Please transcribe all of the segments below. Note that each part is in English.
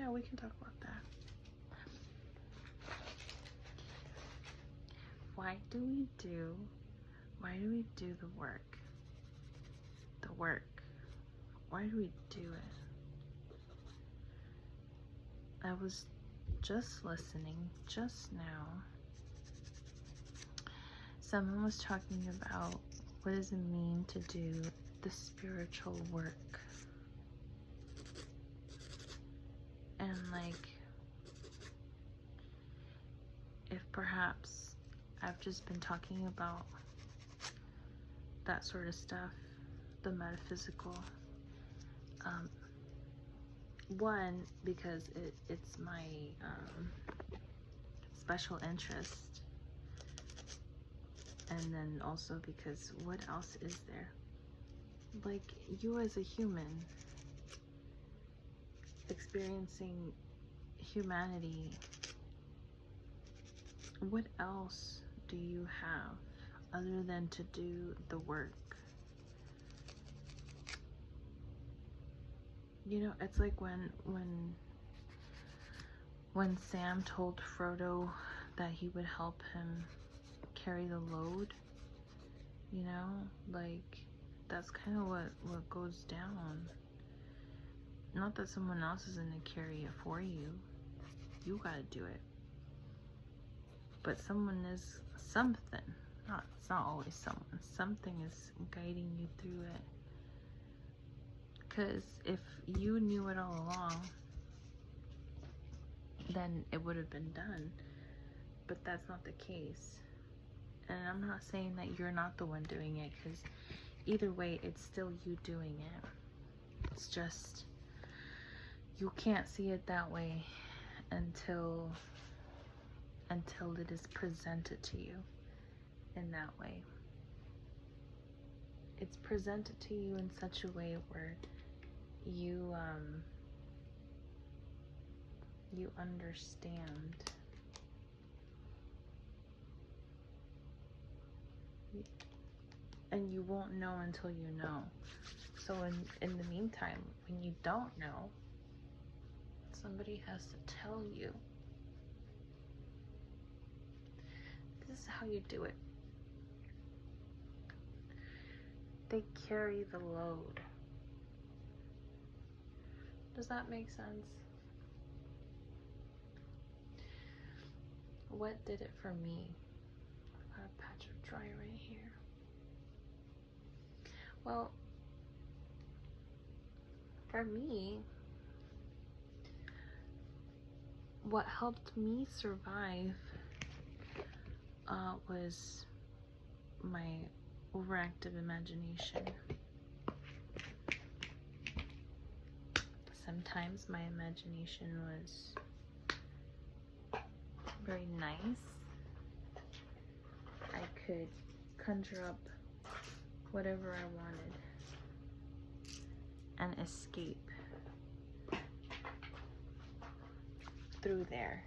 Yeah, we can talk about that. Why do we do the work? The work. Why do we do it? I was just listening just now. Someone was talking about what does it mean to do the spiritual work. And like, if perhaps I've just been talking about that sort of stuff, the metaphysical, one, because it's my special interest, and then also because what else is there? Like, you as a human experiencing humanity, what else do you have other than to do the work? You know, it's like when Sam told Frodo that he would help him carry the load, you know, like, that's kind of what goes down. Not that someone else is gonna carry it for you. You gotta do it. But someone is something. It's not always someone. Something is guiding you through it. Because if you knew it all along, then it would have been done. But that's not the case. And I'm not saying that you're not the one doing it, because either way, it's still you doing it. It's just, you can't see it that way until it is presented to you in that way. It's presented to you in such a way where you understand. And you won't know until you know. So in the meantime, when you don't know, somebody has to tell you. This is how you do it. They carry the load. Does that make sense? What did it for me? I've got a patch of dry right here. Well, for me, what helped me survive was my overactive imagination. Sometimes my imagination was very nice. I could conjure up whatever I wanted and escape through there.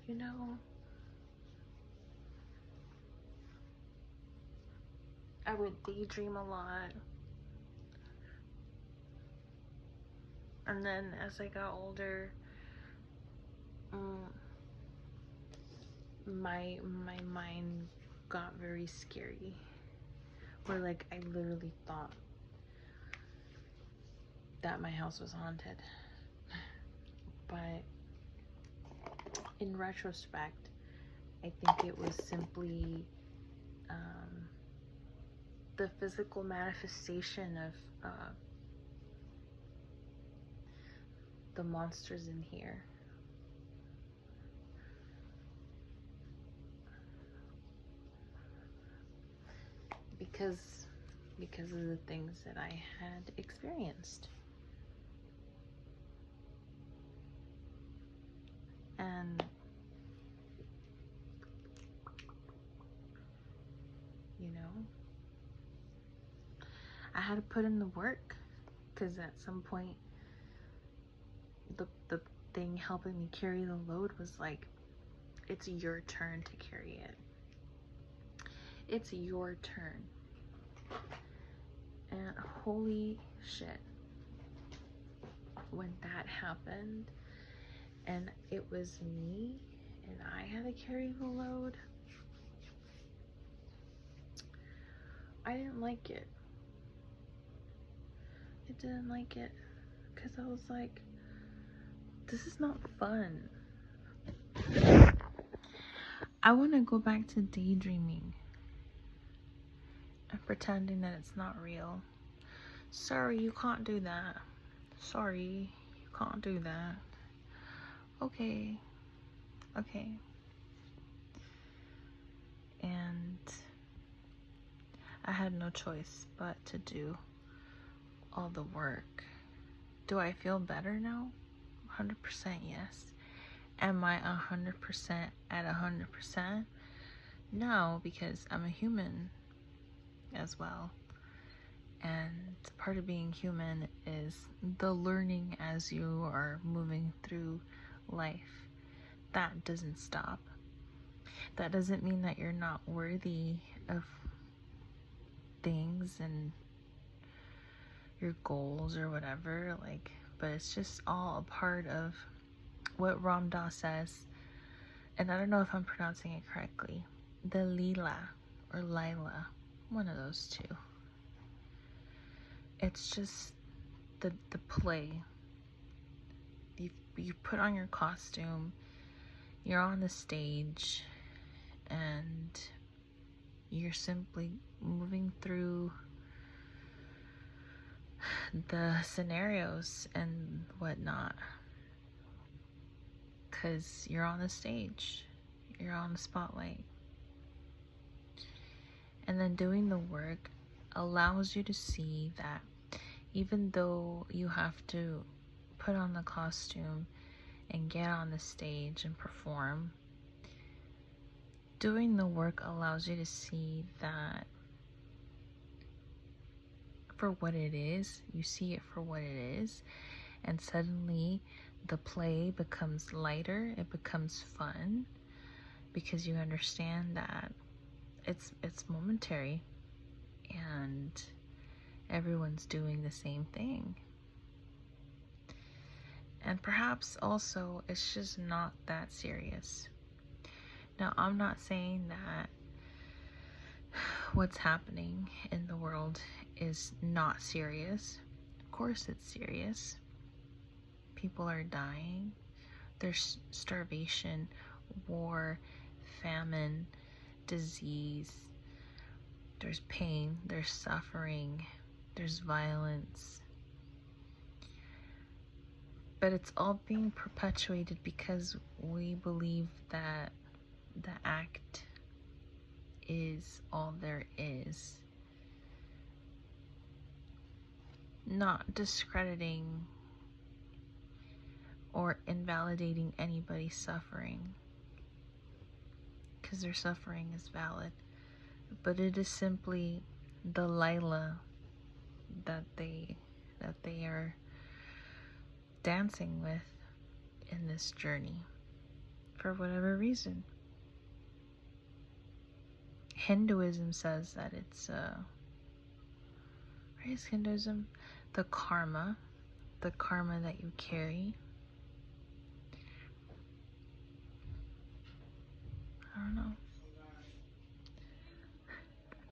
You know, I would daydream a lot. And then as I got older, my mind got very scary. Where like I literally thought that my house was haunted. But in retrospect, I think it was simply the physical manifestation of the monsters in here. Because of the things that I had experienced. And you know, I had to put in the work, because at some point the thing helping me carry the load was like, it's your turn to carry it. It's your turn. And holy shit, when that happened and it was me and I had to carry the load, I didn't like it. I didn't like it because I was like, this is not fun. I want to go back to daydreaming and pretending that it's not real. Sorry, you can't do that. Sorry, you can't do that. Okay. Okay. And I had no choice but to do all the work. Do I feel better now? 100% yes. Am I 100% at 100%? No, because I'm a human as well. And part of being human is the learning as you are moving through life. That doesn't stop. That doesn't mean that you're not worthy of things and your goals or whatever, like, but it's just all a part of what Ram Dass says, and I don't know if I'm pronouncing it correctly, the Lila or Lila, one of those two. It's just the play. You put on your costume, you're on the stage, and you're simply moving through the scenarios and whatnot, because you're on the stage, you're on the spotlight. And then doing the work allows you to see that even though you have to put on the costume and get on the stage and perform, doing the work allows you to see that for what it is. You see it for what it is, and suddenly the play becomes lighter, it becomes fun, because you understand that it's momentary and everyone's doing the same thing. And perhaps also it's just not that serious. Now, I'm not saying that what's happening in the world is not serious. Of course it's serious. People are dying. There's starvation, war, famine, disease. There's pain, there's suffering, there's violence. But it's all being perpetuated because we believe that the act is all there is. Not discrediting or invalidating anybody's suffering, because their suffering is valid, but it is simply the Lila that they are dancing with in this journey for whatever reason. Hinduism says that it's what is Hinduism? The karma that you carry. I don't know.